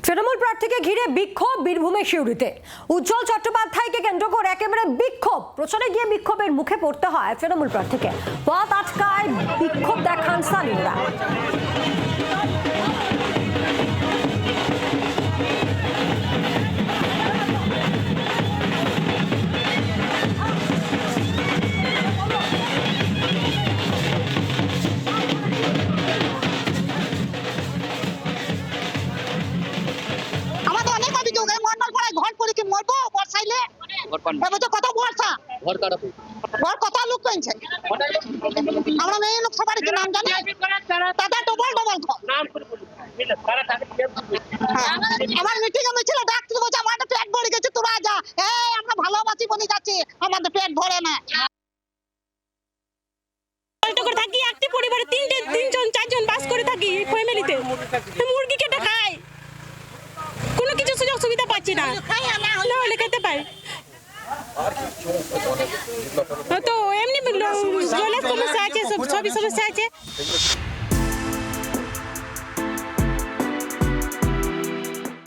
তৃণমূল প্রার্থীকে ঘিরে বিক্ষোভ বীরভূমের সিউড়িতে। উজ্জ্বল চট্টোপাধ্যায়কে কেন্দ্র করে একেবারে বিক্ষোভ। প্রচারে গিয়ে বিক্ষোভের মুখে পড়তে হয় তৃণমূল প্রার্থীকে। পথ আটকায় বিক্ষোভ দেখান স্থানীয়রা। ঘর করে কি মরবো বর্ষাইলে এবার তো কত বর্ষা ঘর কত লোক কিনছে আমরা মেয়ে লোক সবার কি নাম জানি দাদা ডবল ডবল আমার মিটিং এ মিছিল ডাকতে বলছে আমাদের পেট ভরে গেছে তোরা যা এই আমরা ভালোবাসি বলে যাচ্ছি আমাদের পেট ভরে না থাকি একটি পরিবারে তিনজন চারজন বাস করে থাকি ফ্যামিলিতে মুরগি কেটে খাই কোনো কিছু সুযোগ সুবিধা পাচ্ছি না নাহলে খেতে পাই তো এমনি জলের সমস্যা আছে সবই সমস্যা আছে